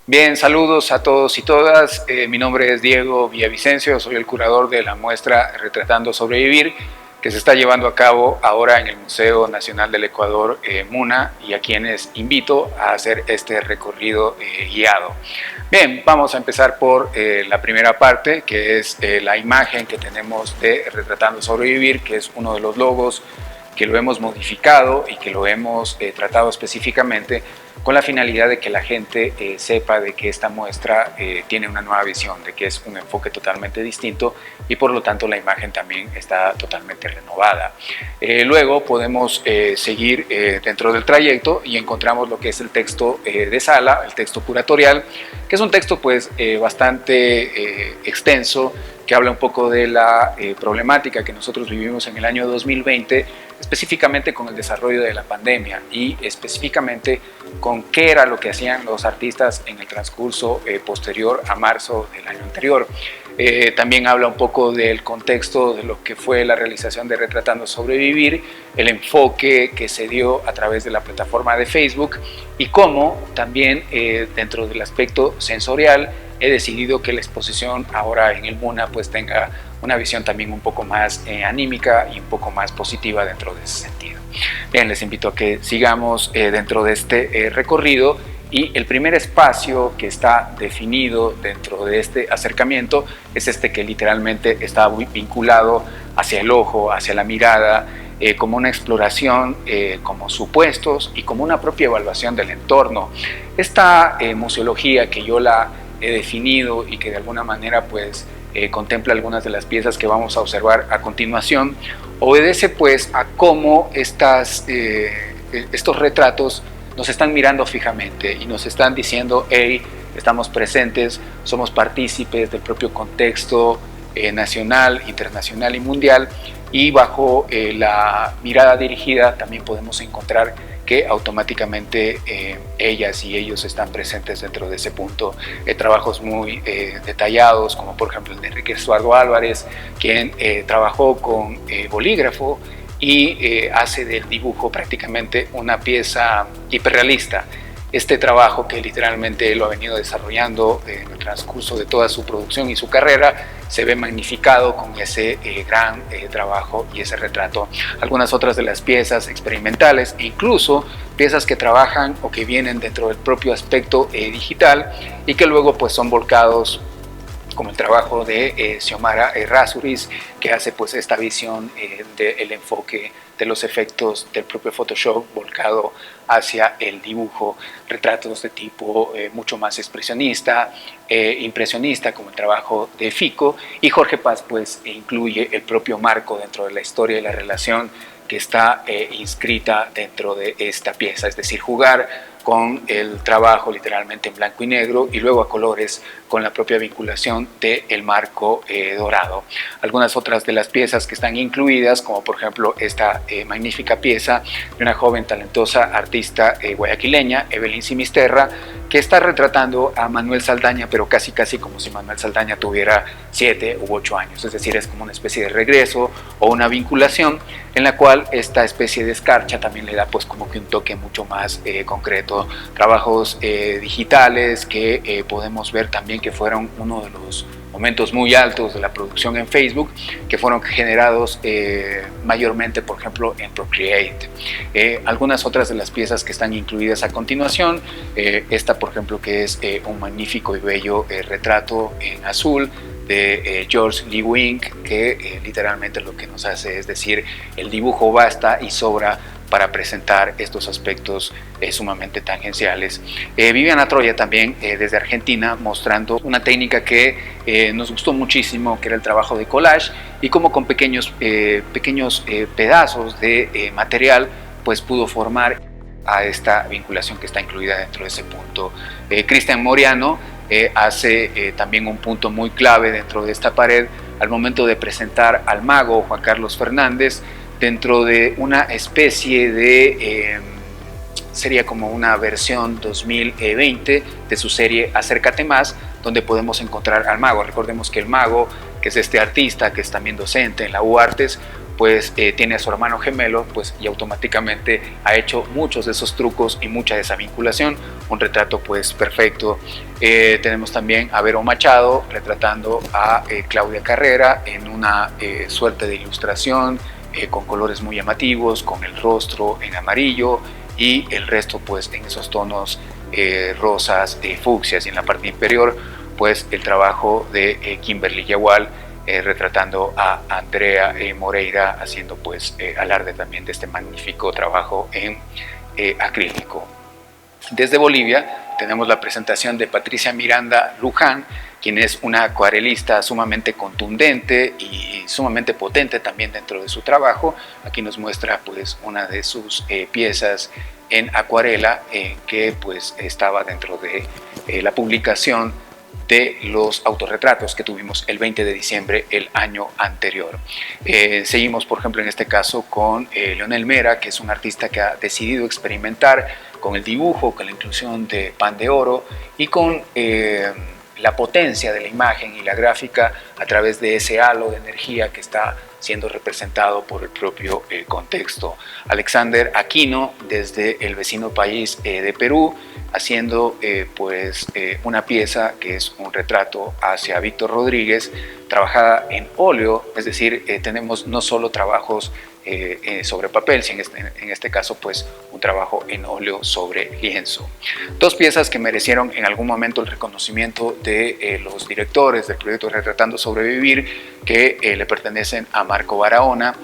Bien, saludos a todos y todas. Mi nombre es Diego Villavicencio, soy el curador de la muestra Retratando Sobrevivir, que se está llevando a cabo ahora en el Museo Nacional del Ecuador, MUNA, y a quienes invito a hacer este recorrido guiado. Bien, vamos a empezar por la primera parte, que es la imagen que tenemos de Retratando Sobrevivir, que es uno de los logos que lo hemos modificado y que lo hemos tratado específicamente con la finalidad de que la gente sepa de que esta muestra tiene una nueva visión, de que es un enfoque totalmente distinto y por lo tanto la imagen también está totalmente renovada. Luego podemos seguir dentro del trayecto y encontramos lo que es el texto de sala, el texto curatorial, que es un texto pues bastante extenso, que habla un poco de la problemática que nosotros vivimos en el año 2020, específicamente con el desarrollo de la pandemia y específicamente con qué era lo que hacían los artistas en el transcurso posterior a marzo del año anterior. También habla un poco del contexto de lo que fue la realización de Retratando Sobrevivir, el enfoque que se dio a través de la plataforma de Facebook y cómo también dentro del aspecto sensorial he decidido que la exposición ahora en el MUNA pues tenga una visión también un poco más anímica y un poco más positiva dentro de ese sentido. Bien, les invito a que sigamos dentro de este recorrido y el primer espacio que está definido dentro de este acercamiento es este que literalmente está vinculado hacia el ojo, hacia la mirada, como una exploración, como supuestos y como una propia evaluación del entorno. Esta museología que yo la he definido y que de alguna manera pues contempla algunas de las piezas que vamos a observar a continuación, obedece pues a cómo estos retratos nos están mirando fijamente y nos están diciendo, hey, estamos presentes, somos partícipes del propio contexto nacional, internacional y mundial, y bajo la mirada dirigida también podemos encontrar que automáticamente ellas y ellos están presentes dentro de ese punto. Trabajos muy detallados, como por ejemplo el de Enrique Estuardo Álvarez, quien trabajó con bolígrafo y hace del dibujo prácticamente una pieza hiperrealista. Este trabajo que literalmente lo ha venido desarrollando en el transcurso de toda su producción y su carrera se ve magnificado con ese gran trabajo y ese retrato. Algunas otras de las piezas experimentales e incluso piezas que trabajan o que vienen dentro del propio aspecto digital y que luego pues son volcados, como el trabajo de Xiomara Errázuriz, que hace pues esta visión del enfoque de los efectos del propio Photoshop volcado hacia el dibujo, retratos de tipo mucho más expresionista, impresionista, como el trabajo de Fico, y Jorge Paz pues incluye el propio marco dentro de la historia y la relación que está inscrita dentro de esta pieza, es decir, jugar con el trabajo literalmente en blanco y negro y luego a colores con la propia vinculación del marco dorado. Algunas otras de las piezas que están incluidas, como por ejemplo esta magnífica pieza de una joven talentosa artista guayaquileña, Evelyn Simisterra, que está retratando a Manuel Saldaña, pero casi como si Manuel Saldaña tuviera 7 u 8 años, es decir, es como una especie de regreso o una vinculación en la cual esta especie de escarcha también le da pues como que un toque mucho más concreto. Trabajos digitales que podemos ver también que fueron uno de los momentos muy altos de la producción en Facebook, que fueron generados mayormente, por ejemplo, en Procreate. Algunas otras de las piezas que están incluidas a continuación, esta, por ejemplo, que es un magnífico y bello retrato en azul de George Lee Wing, que literalmente lo que nos hace es decir, el dibujo basta y sobra para presentar estos aspectos sumamente tangenciales. Viviana Troya también desde Argentina, mostrando una técnica que nos gustó muchísimo, que era el trabajo de collage, y como con pequeños pedazos de material pues pudo formar a esta vinculación que está incluida dentro de ese punto. Cristian Moriano hace también un punto muy clave dentro de esta pared al momento de presentar al mago Juan Carlos Fernández dentro de una especie de sería como una versión 2020 de su serie Acércate Más, donde podemos encontrar al mago. Recordemos que el mago, que es este artista que es también docente en la UArtes, pues tiene a su hermano gemelo, pues y automáticamente ha hecho muchos de esos trucos y mucha de esa vinculación. Un retrato pues perfecto. Tenemos también a Vero Machado retratando a Claudia Carrera en una suerte de ilustración con colores muy llamativos, con el rostro en amarillo y el resto pues en esos tonos rosas, fucsias, y en la parte inferior pues el trabajo de Kimberly Yagual retratando a Andrea Moreira, haciendo pues alarde también de este magnífico trabajo en acrílico. Desde Bolivia tenemos la presentación de Patricia Miranda Luján, quien es una acuarelista sumamente contundente y sumamente potente también dentro de su trabajo. Aquí nos muestra pues una de sus piezas en acuarela que pues estaba dentro de la publicación de los autorretratos que tuvimos el 20 de diciembre el año anterior. Seguimos, por ejemplo, en este caso con Leonel Mera, que es un artista que ha decidido experimentar con el dibujo, con la inclusión de pan de oro y con la potencia de la imagen y la gráfica a través de ese halo de energía que está siendo representado por el propio contexto. Alexander Aquino, desde el vecino país de Perú, haciendo una pieza que es un retrato hacia Víctor Rodríguez, trabajada en óleo, es decir, tenemos no solo trabajos sobre papel, sino en este caso pues un trabajo en óleo sobre lienzo. Dos piezas que merecieron en algún momento el reconocimiento de los directores del proyecto Retratando Sobrevivir, que le pertenecen a Marco Barahona,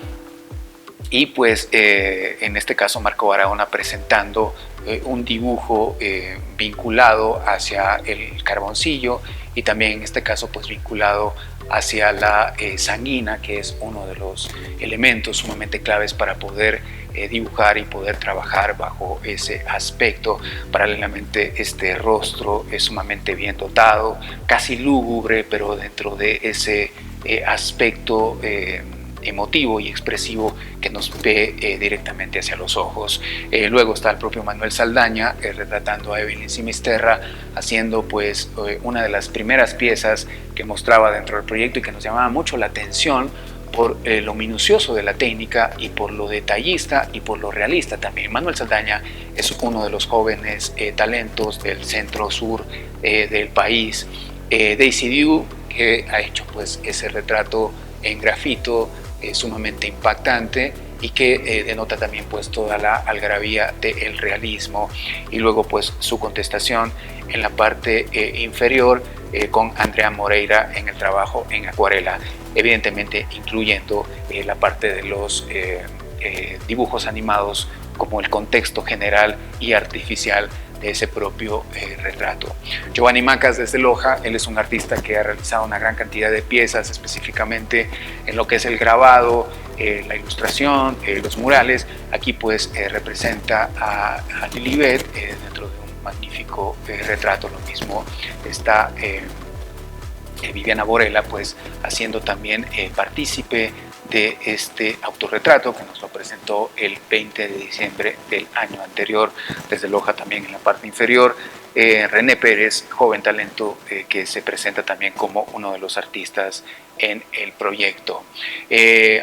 y pues en este caso Marco Barahona presentando un dibujo vinculado hacia el carboncillo y también en este caso pues vinculado hacia la sanguina, que es uno de los elementos sumamente claves para poder dibujar y poder trabajar bajo ese aspecto. Paralelamente este rostro es sumamente bien dotado, casi lúgubre, pero dentro de ese aspecto emotivo y expresivo que nos ve directamente hacia los ojos. Luego está el propio Manuel Saldaña retratando a Evelyn Simisterra, haciendo pues una de las primeras piezas que mostraba dentro del proyecto y que nos llamaba mucho la atención por lo minucioso de la técnica y por lo detallista y por lo realista también. Manuel Saldaña es uno de los jóvenes talentos del centro sur del país. Daisy Dew, que ha hecho pues ese retrato en grafito sumamente impactante y que denota también pues toda la algarabía del realismo, y luego pues su contestación en la parte inferior con Andrea Moreira en el trabajo en acuarela, evidentemente incluyendo la parte de los dibujos animados como el contexto general y artificial de ese propio retrato. Giovanni Macas desde Loja, él es un artista que ha realizado una gran cantidad de piezas específicamente en lo que es el grabado, la ilustración, los murales. Aquí pues representa a Lilibet dentro de un magnífico retrato. Lo mismo está Viviana Borella pues haciendo también partícipe de este autorretrato que nos lo presentó el 20 de diciembre del año anterior. Desde Loja también en la parte inferior, René Pérez, joven talento que se presenta también como uno de los artistas en el proyecto.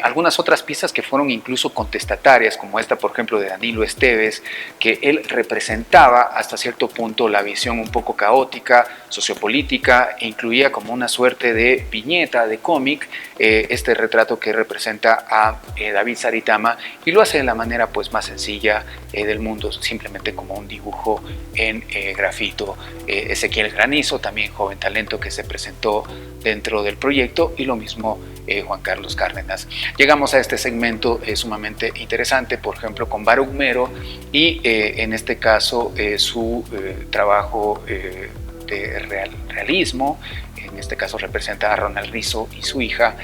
Algunas otras piezas que fueron incluso contestatarias, como esta por ejemplo de Danilo Esteves, que él representaba hasta cierto punto la visión un poco caótica, sociopolítica, e incluía como una suerte de viñeta, de cómic, este retrato que representa a David Saritama, y lo hace de la manera pues más sencilla del mundo, simplemente como un dibujo en grafito. Ezequiel Granizo, también joven talento que se presentó dentro del proyecto, y lo mismo Juan Carlos Cárdenas. Llegamos a este segmento sumamente interesante, por ejemplo con Baruch Mero, y en este caso su trabajo de realismo. En este caso representa a Ronald Rizzo y su hija,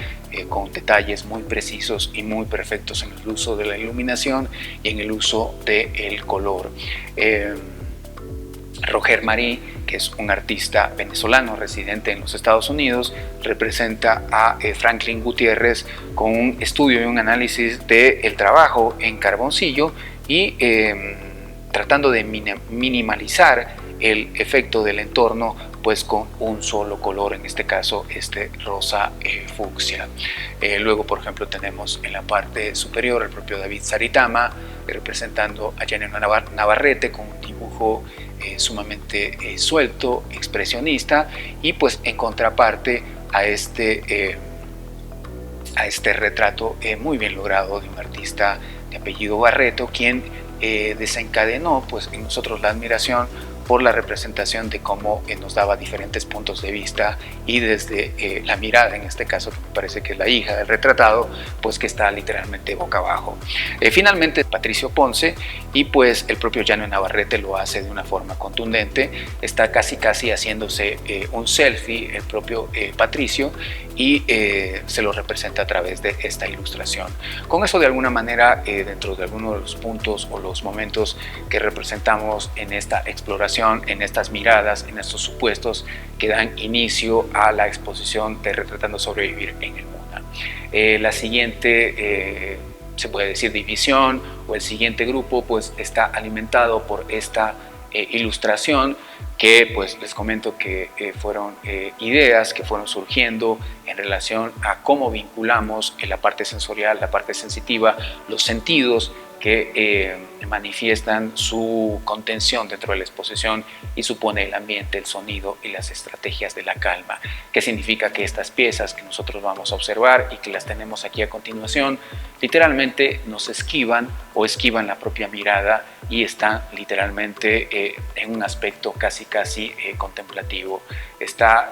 con detalles muy precisos y muy perfectos en el uso de la iluminación y en el uso del color. Roger Marí, que es un artista venezolano residente en los Estados Unidos, representa a Franklin Gutiérrez con un estudio y un análisis del trabajo en carboncillo y tratando de minimalizar el efecto del entorno pues con un solo color, en este caso este rosa fucsia. Luego, por ejemplo, tenemos en la parte superior al propio David Saritama representando a Janino Navarrete con un dibujo sumamente suelto, expresionista, y pues en contraparte a este retrato muy bien logrado de un artista de apellido Barreto, quien desencadenó pues en nosotros la admiración por la representación de cómo nos daba diferentes puntos de vista, y desde la mirada, en este caso, que me parece que es la hija del retratado, pues que está literalmente boca abajo. Finalmente, Patricio Ponce, y pues el propio Janino Navarrete lo hace de una forma contundente, está casi haciéndose un selfie el propio Patricio, y se lo representa a través de esta ilustración. Con eso, de alguna manera, dentro de algunos de los puntos o los momentos que representamos en esta exploración, en estas miradas, en estos supuestos que dan inicio a la exposición de Retratando Sobrevivir en el MUNA. La siguiente, se puede decir, división, o el siguiente grupo, pues está alimentado por esta ilustración, que pues les comento que fueron ideas que fueron surgiendo en relación a cómo vinculamos la parte sensorial, la parte sensitiva, los sentidos que manifiestan su contención dentro de la exposición, y supone el ambiente, el sonido y las estrategias de la calma. ¿Qué significa? Que estas piezas que nosotros vamos a observar y que las tenemos aquí a continuación, literalmente nos esquivan o esquivan la propia mirada, y están literalmente en un aspecto casi contemplativo. Está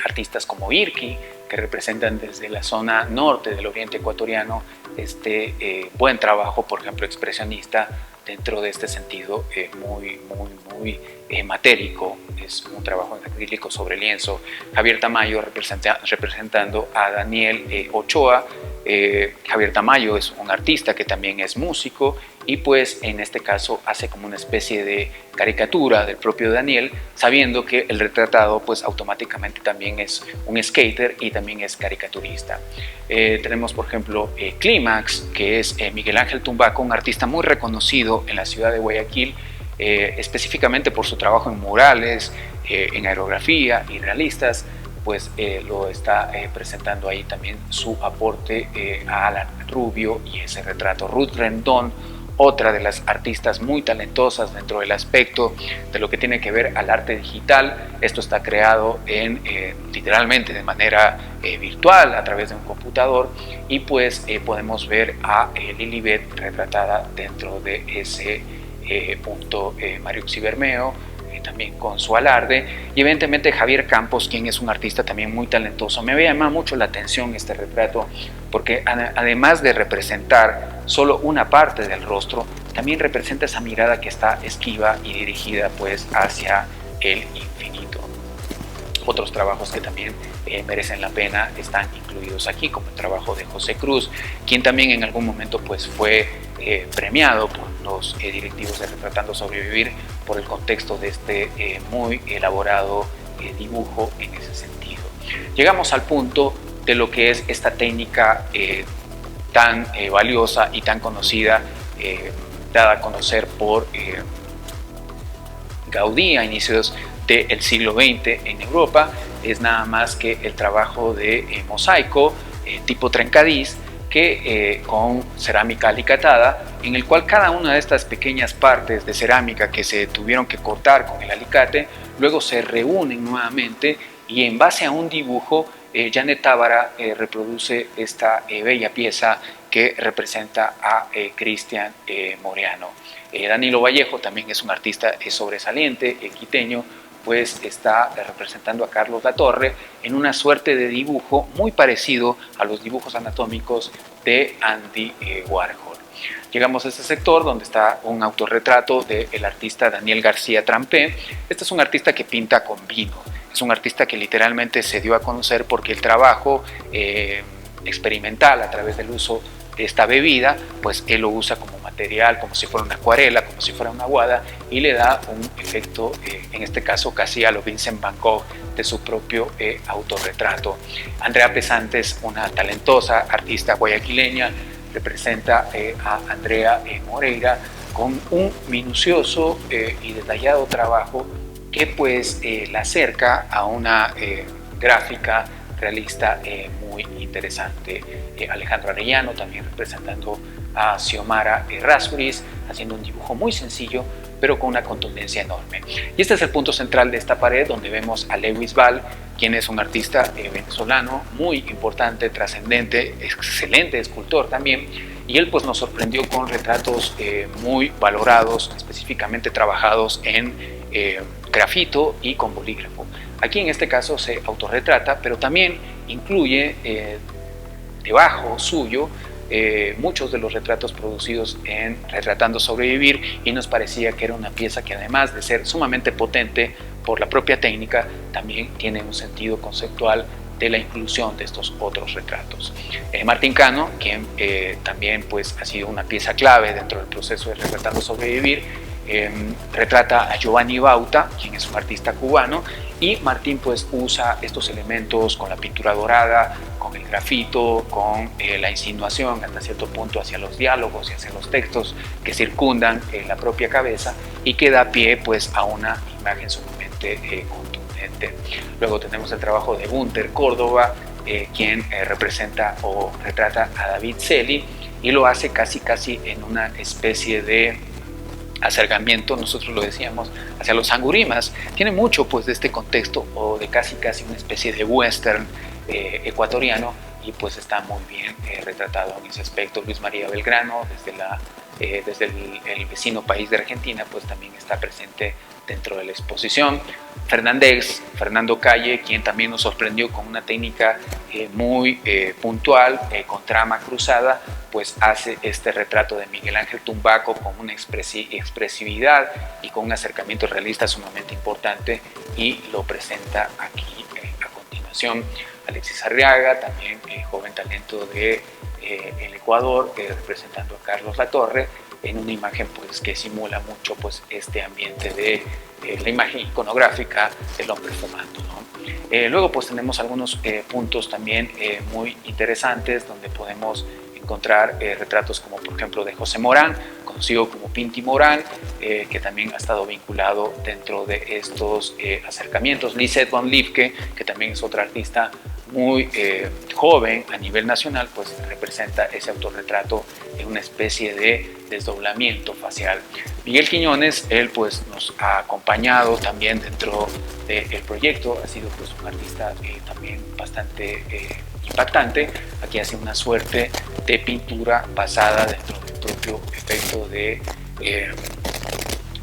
artistas como Irqui, que representan desde la zona norte del oriente ecuatoriano este buen trabajo, por ejemplo, expresionista, dentro de este sentido muy matérico. Es un trabajo en acrílico sobre lienzo. Javier Tamayo representando a Daniel Ochoa. Javier Tamayo es un artista que también es músico, y pues en este caso hace como una especie de caricatura del propio Daniel, sabiendo que el retratado pues automáticamente también es un skater y también es caricaturista. Tenemos, por ejemplo, Clímax, que es Miguel Ángel Tumbaco, un artista muy reconocido en la ciudad de Guayaquil, específicamente por su trabajo en murales, en aerografía y realistas. Pues lo está presentando ahí también su aporte a Alan Rubio y ese retrato. Ruth Rendón, otra de las artistas muy talentosas dentro del aspecto de lo que tiene que ver al arte digital. Esto está creado literalmente de manera virtual a través de un computador, y pues podemos ver a Lilibet retratada dentro de ese punto Mariuxi Bermeo, también con su alarde, y evidentemente Javier Campos, quien es un artista también muy talentoso. Me llama mucho la atención este retrato, porque además de representar solo una parte del rostro, también representa esa mirada que está esquiva y dirigida pues hacia el infinito. Otros trabajos que también merecen la pena están incluidos aquí, como el trabajo de José Cruz, quien también en algún momento pues fue premiado por los directivos de Retratando Sobrevivir por el contexto de este muy elaborado dibujo en ese sentido. Llegamos al punto de lo que es esta técnica tan valiosa y tan conocida, dada a conocer por Gaudí a inicios del siglo XX en Europa. Es nada más que el trabajo de mosaico tipo trencadís, que con cerámica alicatada, en el cual cada una de estas pequeñas partes de cerámica que se tuvieron que cortar con el alicate, luego se reúnen nuevamente, y en base a un dibujo, Janet Tábara reproduce esta bella pieza que representa a Cristian Moreano. Danilo Vallejo también es un artista sobresaliente, quiteño, pues está representando a Carlos Latorre en una suerte de dibujo muy parecido a los dibujos anatómicos de Andy Warhol. Llegamos a este sector donde está un autorretrato del artista Daniel García Trampé. Este es un artista que pinta con vino. Es un artista que literalmente se dio a conocer porque el trabajo experimental a través del uso de esta bebida, pues él lo usa como material, como si fuera una acuarela, como si fuera una aguada, y le da un efecto, en este caso casi a lo Vincent Van Gogh, de su propio autorretrato. Andrea Pesantes, una talentosa artista guayaquileña, representa a Andrea Moreira con un minucioso y detallado trabajo que pues la acerca a una gráfica realista muy interesante. Alejandro Arellano también representando a Xiomara Errázuriz, haciendo un dibujo muy sencillo pero con una contundencia enorme. Y este es el punto central de esta pared, donde vemos a Lewis Ball, quien es un artista venezolano muy importante, trascendente, excelente escultor también, y él pues nos sorprendió con retratos muy valorados, específicamente trabajados en grafito y con bolígrafo. Aquí en este caso se autorretrata, pero también incluye debajo suyo muchos de los retratos producidos en Retratando Sobrevivir, y nos parecía que era una pieza que, además de ser sumamente potente por la propia técnica, también tiene un sentido conceptual de la inclusión de estos otros retratos. Martín Cano, quien también pues, ha sido una pieza clave dentro del proceso de Retratando Sobrevivir, retrata a Giovanni Bauta, quien es un artista cubano, y Martín pues usa estos elementos con la pintura dorada, con el grafito, con la insinuación hasta cierto punto hacia los diálogos y hacia los textos que circundan la propia cabeza, y que da pie pues a una imagen sumamente contundente. Luego tenemos el trabajo de Gunter Córdoba, quien representa o retrata a David Celi, y lo hace casi en una especie de acercamiento, nosotros lo decíamos, hacia los sangurimas. Tiene mucho pues de este contexto, o de casi una especie de western ecuatoriano, y pues está muy bien retratado en ese aspecto. Luis María Belgrano, desde el vecino país de Argentina, pues también está presente dentro de la exposición. Fernando Calle, quien también nos sorprendió con una técnica muy puntual, con trama cruzada, pues hace este retrato de Miguel Ángel Tumbaco con una expresividad y con un acercamiento realista sumamente importante, y lo presenta aquí a continuación. Alexis Arriaga, también joven talento de el Ecuador, representando a Carlos Latorre, en una imagen pues, que simula mucho pues, este ambiente de la imagen iconográfica del hombre fumando, ¿no? Luego pues tenemos algunos puntos también muy interesantes, donde podemos encontrar retratos como por ejemplo de José Morán, conocido como Pinti Morán, que también ha estado vinculado dentro de estos acercamientos. Lisette von Lifke, que también es otra artista muy joven a nivel nacional, pues representa ese autorretrato en una especie de desdoblamiento facial. Miguel Quiñones, él pues nos ha acompañado también dentro del proyecto, ha sido pues un artista también bastante impactante. Aquí hace una suerte de pintura basada dentro del propio efecto de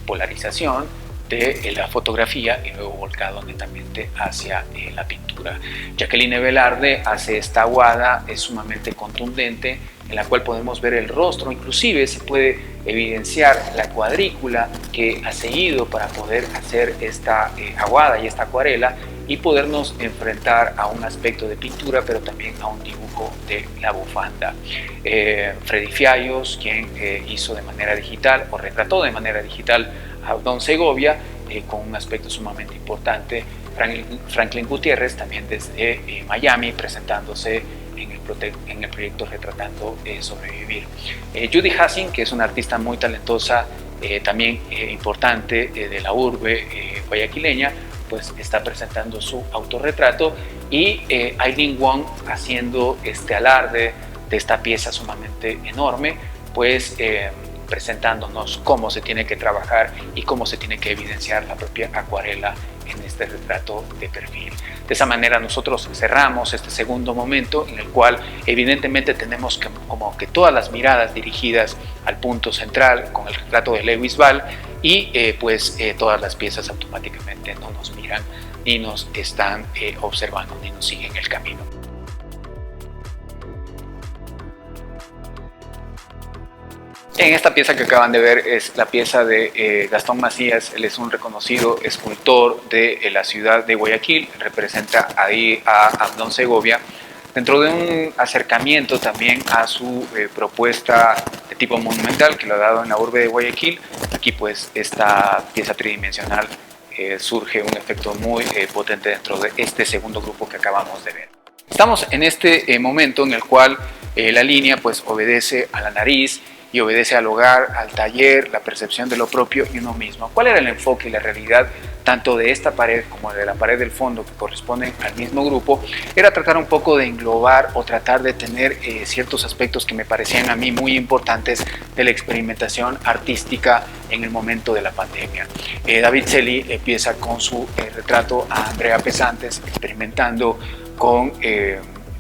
polarización de la fotografía, y luego volcado netamente hacia la pintura. Jacqueline Velarde hace esta aguada, es sumamente contundente, en la cual podemos ver el rostro, inclusive se puede evidenciar la cuadrícula que ha seguido para poder hacer esta aguada y esta acuarela, y podernos enfrentar a un aspecto de pintura, pero también a un dibujo de la bufanda. Freddy Fiallos, quien hizo de manera digital, o retrató de manera digital a Don Segovia, con un aspecto sumamente importante. Franklin Gutiérrez, también desde Miami, presentándose en el proyecto Retratando Sobrevivir. Judy Hassing, que es una artista muy talentosa, también importante, de la urbe guayaquileña, pues está presentando su autorretrato, y Aileen Wong haciendo este alarde de esta pieza sumamente enorme, pues presentándonos cómo se tiene que trabajar y cómo se tiene que evidenciar la propia acuarela en este retrato de perfil. De esa manera nosotros cerramos este segundo momento, en el cual evidentemente tenemos como que todas las miradas dirigidas al punto central con el retrato de Lewis Ball, y todas las piezas automáticamente no nos miran, ni nos están observando, ni nos siguen el camino. En esta pieza que acaban de ver es la pieza de Gastón Macías. Él es un reconocido escultor de la ciudad de Guayaquil, representa ahí a Abdón Segovia, dentro de un acercamiento también a su propuesta de tipo monumental que lo ha dado en la urbe de Guayaquil. Aquí pues esta pieza tridimensional surge un efecto muy potente dentro de este segundo grupo que acabamos de ver. Estamos en este momento en el cual la línea pues obedece a la nariz y obedece al hogar, al taller, la percepción de lo propio y uno mismo. ¿Cuál era el enfoque y la realidad tanto de esta pared como de la pared del fondo, que corresponden al mismo grupo, era tratar un poco de englobar o tratar de tener ciertos aspectos que me parecían a mí muy importantes de la experimentación artística en el momento de la pandemia. David Celi empieza con su retrato a Andrea Pesantes, experimentando con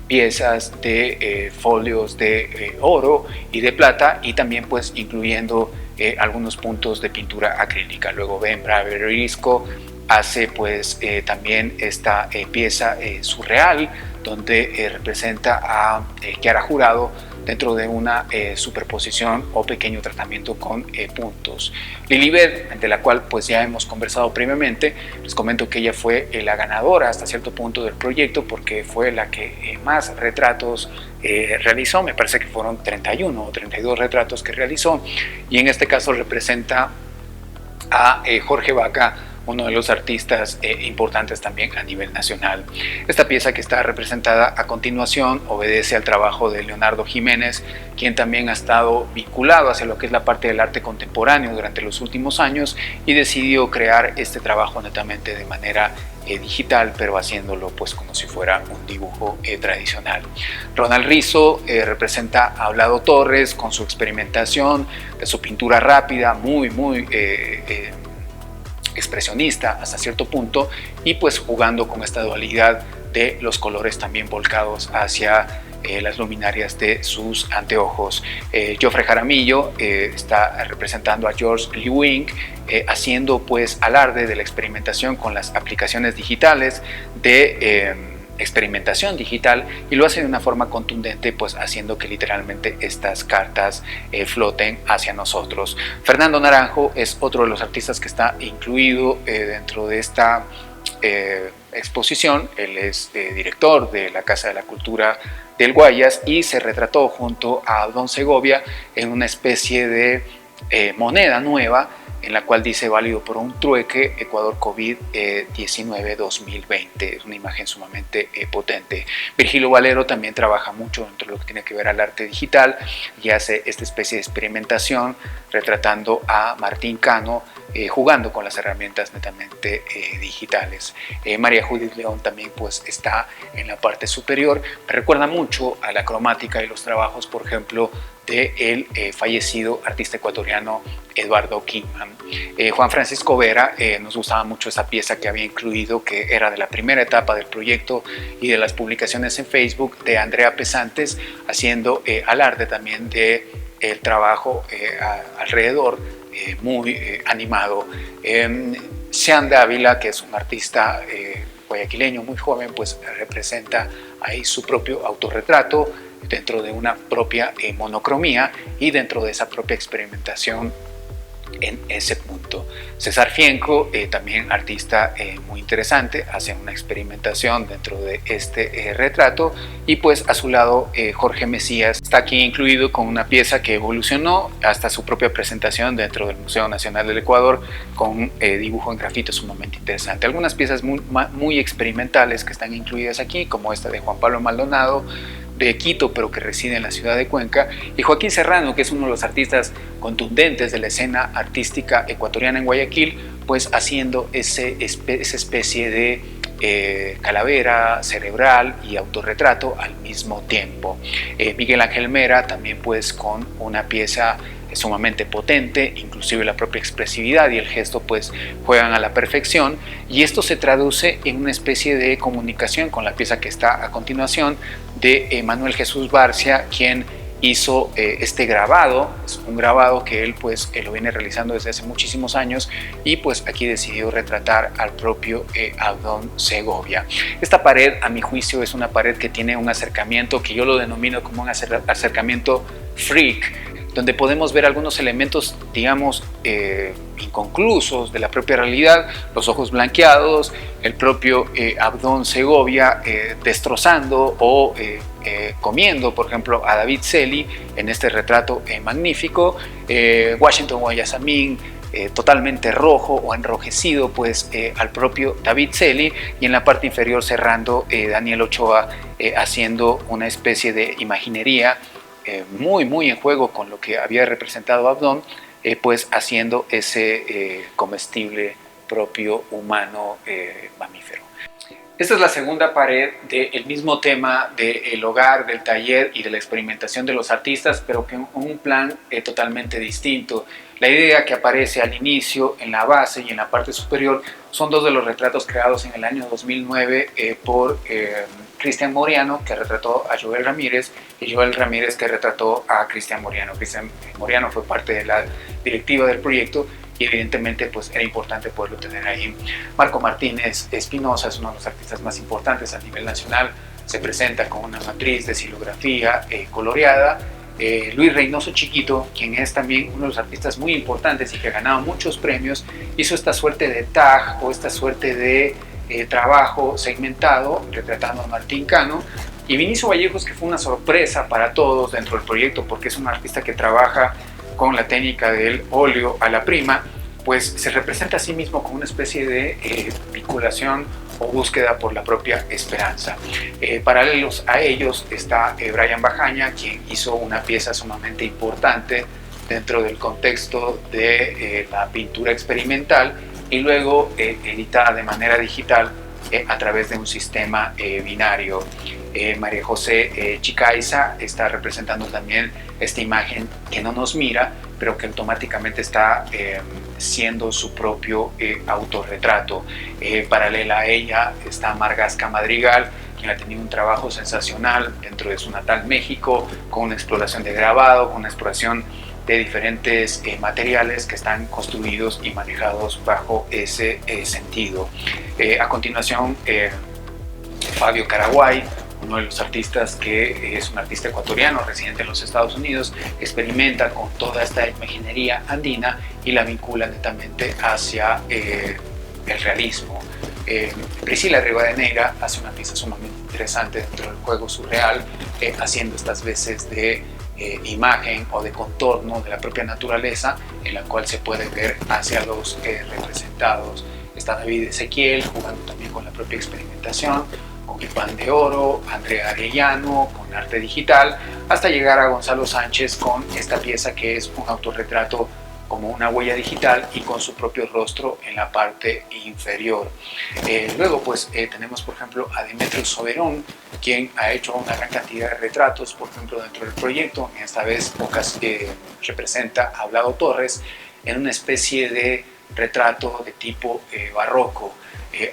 piezas de folios de oro y de plata, y también pues incluyendo algunos puntos de pintura acrílica. Luego Ben Braverisco hace pues también esta pieza surreal, donde representa a Kiara Jurado dentro de una superposición o pequeño tratamiento con puntos. Lilibet, de la cual pues ya hemos conversado previamente, les comento que ella fue la ganadora hasta cierto punto del proyecto, porque fue la que más retratos realizó. Me parece que fueron 31 o 32 retratos que realizó, y en este caso representa a Jorge Vaca, uno de los artistas importantes también a nivel nacional. Esta pieza que está representada a continuación obedece al trabajo de Leonardo Jiménez, quien también ha estado vinculado hacia lo que es la parte del arte contemporáneo durante los últimos años, y decidió crear este trabajo netamente de manera digital, pero haciéndolo pues como si fuera un dibujo tradicional. Ronald Rizzo representa a Vlado Torres con su experimentación de su pintura rápida, muy expresionista hasta cierto punto, y pues jugando con esta dualidad de los colores también volcados hacia las luminarias de sus anteojos. Joffre Jaramillo está representando a George Lewing, haciendo pues alarde de la experimentación con las aplicaciones digitales de experimentación digital, y lo hace de una forma contundente, pues haciendo que literalmente estas cartas floten hacia nosotros. Fernando Naranjo es otro de los artistas que está incluido dentro de esta exposición. Él es director de la Casa de la Cultura del Guayas, y se retrató junto a Abdón Segovia en una especie de moneda nueva, en la cual dice válido por un trueque Ecuador COVID-19 2020. Es una imagen sumamente potente. Virgilio Valero también trabaja mucho dentro de lo que tiene que ver al arte digital, y hace esta especie de experimentación retratando a Martín Cano, jugando con las herramientas netamente digitales. María Judith León también pues está en la parte superior. Me recuerda mucho a la cromática y los trabajos, por ejemplo, del fallecido artista ecuatoriano Eduardo Kingman. Juan Francisco Vera, nos gustaba mucho esa pieza que había incluido, que era de la primera etapa del proyecto y de las publicaciones en Facebook de Andrea Pesantes, haciendo alarde también de el trabajo alrededor, muy animado. Sean Dávila, que es un artista guayaquileño muy joven, pues representa ahí su propio autorretrato dentro de una propia monocromía, y dentro de esa propia experimentación en ese punto. César Fienco, también artista muy interesante, hace una experimentación dentro de este retrato, y pues a su lado Jorge Mesías está aquí incluido con una pieza que evolucionó hasta su propia presentación dentro del Museo Nacional del Ecuador, con dibujo en grafito sumamente interesante. Algunas piezas muy experimentales que están incluidas aquí, como esta de Juan Pablo Maldonado, de Quito, pero que reside en la ciudad de Cuenca, y Joaquín Serrano, que es uno de los artistas contundentes de la escena artística ecuatoriana en Guayaquil, pues haciendo esa especie de calavera cerebral y autorretrato al mismo tiempo. Miguel Ángel Mera también pues con una pieza sumamente potente, inclusive la propia expresividad y el gesto pues juegan a la perfección, y esto se traduce en una especie de comunicación con la pieza que está a continuación de Manuel Jesús Barcia, quien hizo este grabado. Es un grabado que él pues lo viene realizando desde hace muchísimos años, y pues aquí decidió retratar al propio Abdón Segovia. Esta pared, a mi juicio, es una pared que tiene un acercamiento que yo lo denomino como un acercamiento freak, donde podemos ver algunos elementos, digamos, inconclusos de la propia realidad, los ojos blanqueados, el propio Abdón Segovia destrozando o comiendo, por ejemplo, a David Celi en este retrato magnífico, Washington Guayasamín totalmente rojo o enrojecido pues al propio David Celi, y en la parte inferior cerrando Daniel Ochoa haciendo una especie de imaginería muy en juego con lo que había representado Abdón, pues haciendo ese comestible propio humano mamífero. Esta es la segunda pared del mismo tema del hogar, del taller y de la experimentación de los artistas, pero que en un plan totalmente distinto. La idea que aparece al inicio, en la base y en la parte superior, son dos de los retratos creados en el año 2009 por Cristian Moriano, que retrató a Joel Ramírez, y Joel Ramírez, que retrató a Cristian Moriano. Cristian Moriano fue parte de la directiva del proyecto y evidentemente pues era importante poderlo tener ahí. Marco Martínez Espinosa es uno de los artistas más importantes a nivel nacional, se presenta con una matriz de silografía coloreada. Luis Reynoso Chiquito, quien es también uno de los artistas muy importantes y que ha ganado muchos premios, hizo esta suerte de tag o esta suerte de trabajo segmentado retratando a Martín Cano. Y Vinicio Vallejos, que fue una sorpresa para todos dentro del proyecto porque es un artista que trabaja con la técnica del óleo a la prima, pues se representa a sí mismo como una especie de vinculación o búsqueda por la propia esperanza. Paralelos a ellos está Brian Bajaña, quien hizo una pieza sumamente importante dentro del contexto de la pintura experimental y luego editada de manera digital a través de un sistema binario. María José Chicaiza está representando también esta imagen que no nos mira, pero que automáticamente está siendo su propio autorretrato. Paralela a ella está Margasca Madrigal, quien ha tenido un trabajo sensacional dentro de su natal México, con una exploración de grabado, con una exploración de diferentes materiales que están construidos y manejados bajo ese sentido. A continuación, Fabio Caraguay, uno de los artistas que es un artista ecuatoriano residente en los Estados Unidos, experimenta con toda esta imaginería andina y la vincula netamente hacia el realismo. Priscila Rivadeneira hace una pieza sumamente interesante dentro del juego surreal, haciendo estas veces de imagen o de contorno de la propia naturaleza, en la cual se puede ver hacia los representados. Está David Ezequiel jugando también con la propia experimentación, con el pan de oro, Andrea Arellano con arte digital, hasta llegar a Gonzalo Sánchez con esta pieza que es un autorretrato como una huella digital y con su propio rostro en la parte inferior. Luego pues tenemos por ejemplo a Demetrio Soberón, quien ha hecho una gran cantidad de retratos, por ejemplo dentro del proyecto. Esta vez representa a Vlado Torres en una especie de retrato de tipo barroco.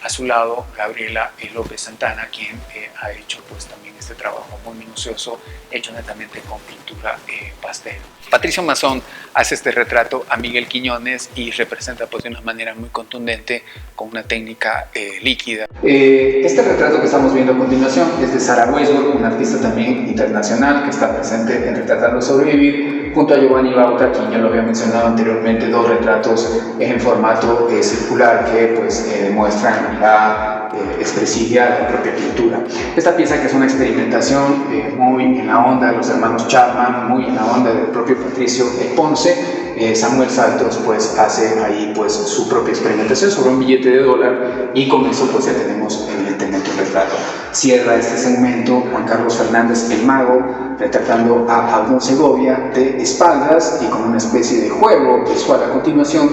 A su lado Gabriela López Santana, quien ha hecho pues también este trabajo muy minucioso, hecho netamente con pintura pastel. Patricio Mazón hace este retrato a Miguel Quiñones y representa pues de una manera muy contundente con una técnica líquida. Este retrato que estamos viendo a continuación es de Sara Weisberg, una artista también internacional que está presente en Retratando Sobrevivir, junto a Giovanni Bauta, quien ya lo había mencionado anteriormente, dos retratos en formato circular que pues demuestran la expresividad de la propia pintura. Esta pieza, que es una experimentación muy en la onda de los hermanos Chapman, muy en la onda del propio Patricio Ponce, Samuel Saltos pues hace ahí pues su propia experimentación sobre un billete de $1 y con eso pues ya tenemos evidentemente un retrato. Cierra este segmento Juan Carlos Fernández el Mago, retratando a Abdón Segovia de espaldas y con una especie de juego visual a continuación.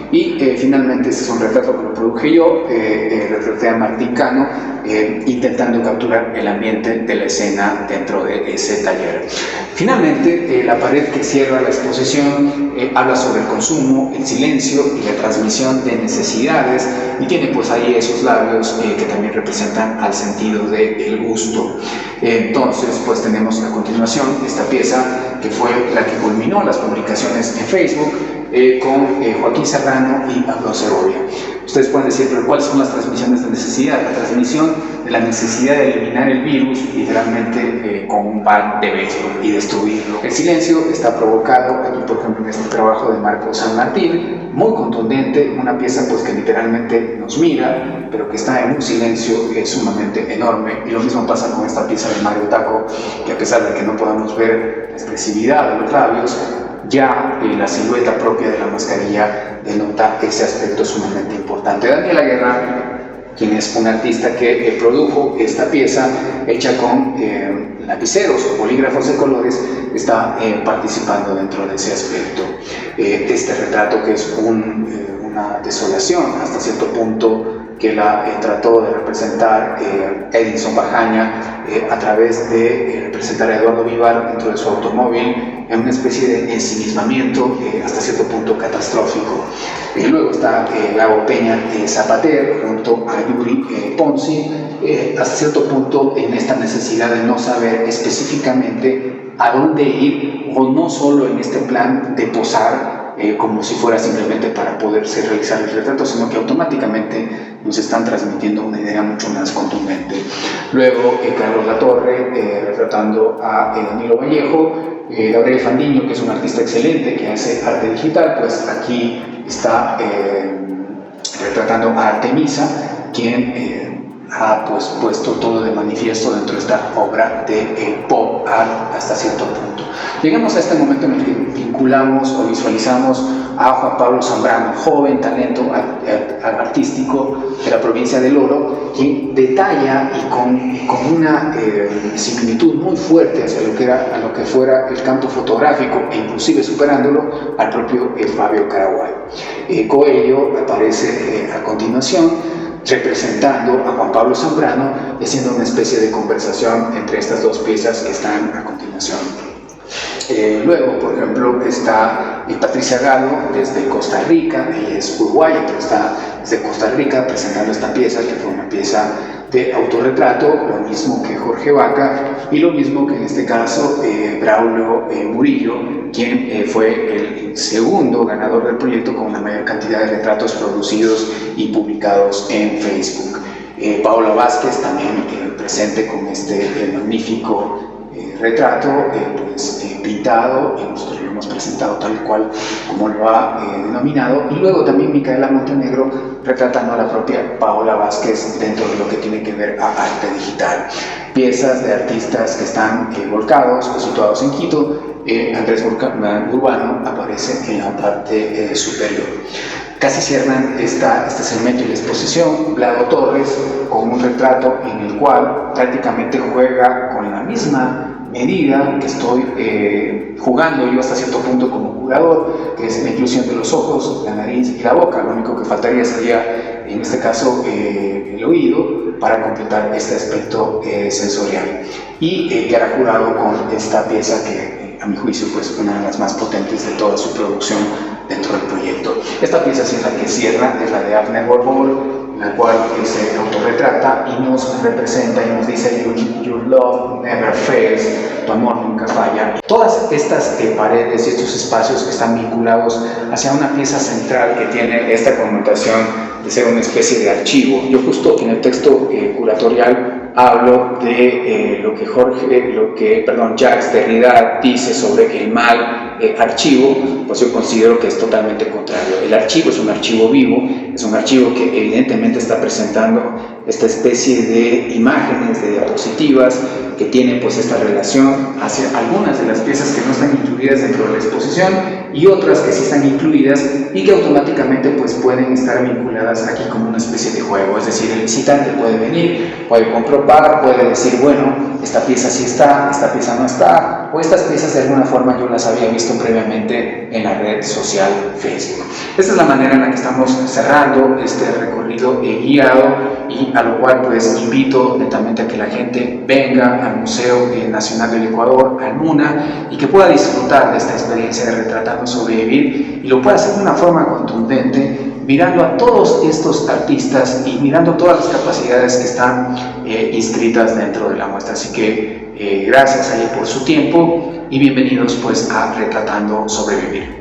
Y finalmente este es un retrato que lo produje yo, retraté a Martín Cano intentando capturar el ambiente de la escena dentro de ese taller. Finalmente la pared que cierra la exposición habla sobre el consumo, el silencio y la transmisión de necesidades, y tiene pues ahí esos labios que también representan al sentido del gusto. Entonces pues tenemos a continuación esta pieza que fue la que culminó las publicaciones en Facebook, con Joaquín Serrano y Abdón Segovia. Ustedes pueden decir, pero ¿cuáles son las transmisiones de necesidad? La transmisión de la necesidad de eliminar el virus literalmente con un pan de béisbol y destruirlo. El silencio está provocado aquí, por ejemplo, en este trabajo de Marco San Martín, muy contundente, una pieza pues que literalmente nos mira, pero que está en un silencio sumamente enorme. Y lo mismo pasa con esta pieza de Mario Taco, que a pesar de que no podamos ver la expresividad de los labios, ya la silueta propia de la mascarilla denota ese aspecto sumamente importante. Daniela Guerra, quien es un artista que produjo esta pieza hecha con lapiceros o bolígrafos de colores, está participando dentro de ese aspecto. Este retrato, que es una una desolación hasta cierto punto que la trató de representar Edinson Bajaña a través de representar a Eduardo Vivar dentro de su automóvil en una especie de ensimismamiento hasta cierto punto catastrófico. Luego está Gabo Peña Zapater junto a Yuri Ponzi, hasta cierto punto en esta necesidad de no saber específicamente a dónde ir, o no solo en este plan de posar como si fuera simplemente para poderse realizar el retrato, sino que automáticamente nos están transmitiendo una idea mucho más contundente. Luego Carlos Latorre retratando a Danilo Vallejo, Gabriel Fandiño, que es un artista excelente que hace arte digital, pues aquí está retratando a Artemisa, quien ha pues puesto todo de manifiesto dentro de esta obra de pop art hasta cierto punto. Llegamos a este momento en el que vinculamos o visualizamos a Juan Pablo Zambrano, joven talento artístico de la provincia del Oro, quien detalla y con una similitud muy fuerte hacia lo que fuera el campo fotográfico, e inclusive superándolo al propio Fabio Caraguay. Coelho aparece a continuación representando a Juan Pablo Zambrano, haciendo una especie de conversación entre estas dos piezas que están a continuación. Luego, por ejemplo, está Patricia Galo desde Costa Rica. Ella es uruguaya, pero está desde Costa Rica presentando esta pieza, que fue una pieza de autorretrato, lo mismo que Jorge Vaca y lo mismo que en este caso Braulio Murillo, quien fue el segundo ganador del proyecto con la mayor cantidad de retratos producidos y publicados en Facebook. Paola Vázquez también presente con este magnífico retrato pintado, y nosotros lo hemos presentado tal cual como lo ha denominado, y luego también Micaela Montenegro retratando a la propia Paola Vázquez dentro de lo que tiene que ver a arte digital. Piezas de artistas que están volcados o situados en Quito. Andrés Urbano aparece en la parte superior. Casi cierran este segmento y la exposición Vlado Torres con un retrato en el cual prácticamente juega con la misma medida que estoy jugando yo hasta cierto punto como curador, que es la inclusión de los ojos, la nariz y la boca. Lo único que faltaría sería, en este caso, el oído para completar este aspecto sensorial. Y queda jurado con esta pieza que, a mi juicio, pues una de las más potentes de toda su producción dentro del proyecto. Esta pieza sí es la que cierra, es la de Abner Borbor, en la cual se autorretrata y nos representa y nos dice your love never fails, tu amor nunca falla. Todas estas paredes y estos espacios están vinculados hacia una pieza central que tiene esta connotación de ser una especie de archivo. Yo justo en el texto curatorial hablo de lo que Jacques Derrida dice sobre que el mal archivo, pues yo considero que es totalmente contrario. El archivo es un archivo vivo, es un archivo que evidentemente está presentando esta especie de imágenes, de diapositivas, que tienen pues esta relación hacia algunas de las piezas que no están incluidas dentro de la exposición y otras que sí están incluidas y que automáticamente pues pueden estar vinculadas aquí como una especie de juego. Es decir, el visitante puede venir, puede comprobar, puede decir, bueno, esta pieza sí está, esta pieza no está, o estas piezas de alguna forma yo las había visto previamente en la red social Facebook. Esta es la manera en la que estamos cerrando este recorrido guiado, y a lo cual pues invito netamente a que la gente venga al Museo Nacional del Ecuador, al MUNA, y que pueda disfrutar de esta experiencia de Retratando Sobrevivir, y lo pueda hacer de una forma contundente, mirando a todos estos artistas y mirando todas las capacidades que están inscritas dentro de la muestra. Así que gracias ahí por su tiempo y bienvenidos pues a Retratando Sobrevivir.